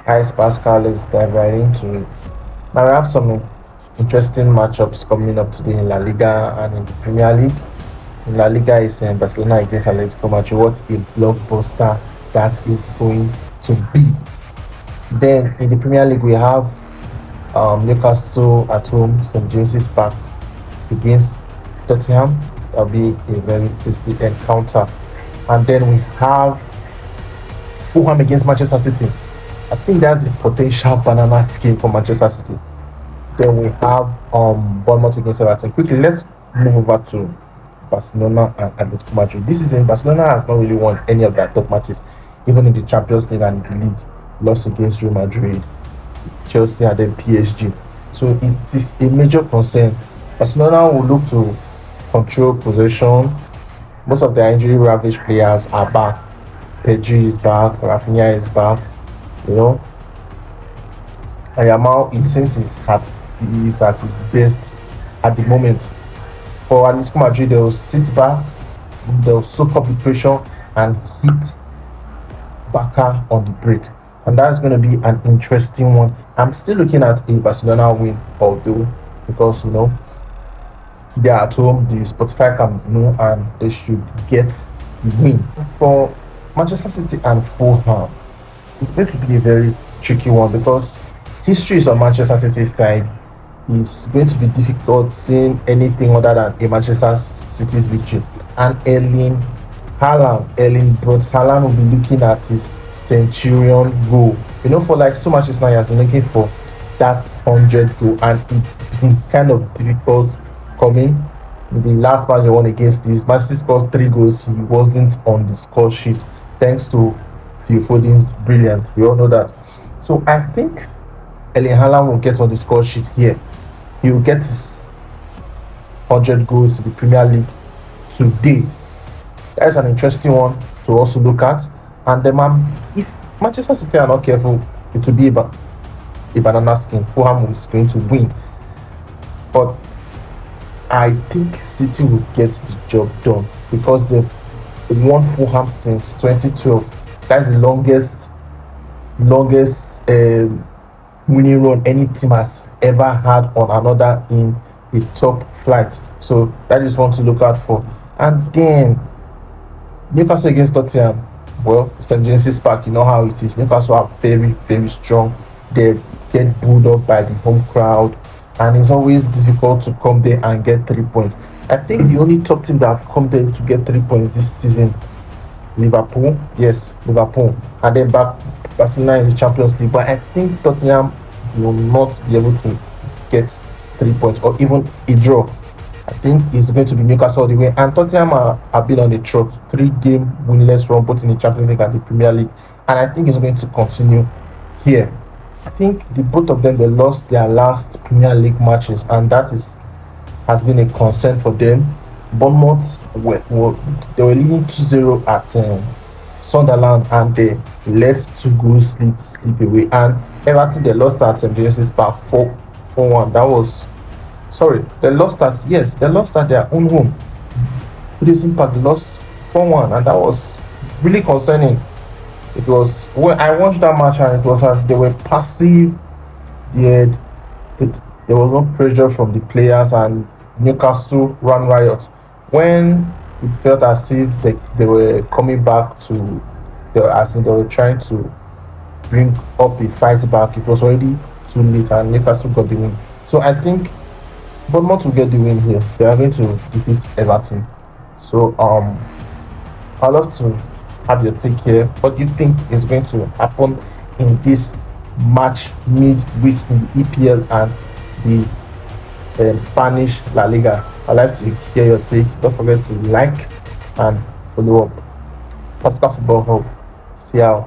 Ice Pascal is dive right into it. Now we have some interesting matchups coming up today in La Liga and in the Premier League. In La Liga is Barcelona against Atletico Madrid. What a blockbuster that is going to be. Then in the Premier League we have Newcastle at home, St James's Park against Tottenham. That'll be a very tasty encounter. And then we have Fulham against Manchester City. I think that's a potential banana skin for Manchester City. Then we have Bournemouth against Everton. Quickly, let's move over to Barcelona and Atletico Madrid. This season, Barcelona has not really won any of their top matches, even in the Champions League and the league. Lost against Real Madrid, Chelsea, and then PSG. So it is a major concern. Barcelona will look to control possession. Most of their injury-ravaged players are back. Pedri is back. Rafinha is back. And Yamal, it seems he is at his best at the moment. For Atletico Madrid, they will sit back, they will soak up the pressure and hit Barca on the break. And that's going to be an interesting one. I'm still looking at a Barcelona win, although, because they are at home, the Spotify Camp Nou, and they should get the win. For Manchester City and Fulham, it's going to be a very tricky one because history is on Manchester City's side. It's going to be difficult seeing anything other than a Manchester City's victory. And Erling Haaland will be looking at his centurion goal. For like 2 matches now, he has been looking for that 100 goal, and it's been kind of difficult coming. In the last match they won against this, Manchester scored 3 goals. He wasn't on the score sheet thanks to Phil Foden's brilliant. We all know that. So I think Erling Haaland will get on the score sheet here. He will get his 100 goals in the Premier League today. That's an interesting one to also look at. And then, if Manchester City are not careful, it will be a banana skin. Fulham is going to win. But I think City will get the job done because they've won Fulham since 2012. That's the longest winning run any team has ever had on another in the top flight. So that is one to look out for. And then Newcastle against Tottenham. Well, St James's Park, you know how it is. Newcastle are very, very strong. They get booed up by the home crowd, and it's always difficult to come there and get 3 points. I think the only top team that have come there to get 3 points this season, Liverpool. Yes, Liverpool. And then Barcelona in the Champions League. But I think Tottenham will not be able to get 3 points or even a draw. I think it's going to be Newcastle all the way. And Tottenham have been on the trot, 3-game winless run both in the Champions League and the Premier League. And I think it's going to continue here. I think both of them, they lost their last Premier League matches, and that has been a concern for them. Bournemouth they were leading 2-0 at Sunderland, and they let 2 goals slip away. And Everton, they lost at St James's Park 4-1. They lost at their own home. This Impact, they lost 4-1, and that was really concerning. It was when I watched that match, and it was as they were passive. There was no pressure from the players, and Newcastle ran riot. When it felt as if they were coming back to, they were trying to bring up a fight back, it was already too late, and Newcastle got the win. So I think Bournemouth will get the win here. They are going to defeat Everton. So I'd love to have your take here. What do you think is going to happen in this match midweek in the EPL and the Spanish La Liga? I'd like to hear your take. Don't forget to like and follow up. Pascal Football Hub. See you.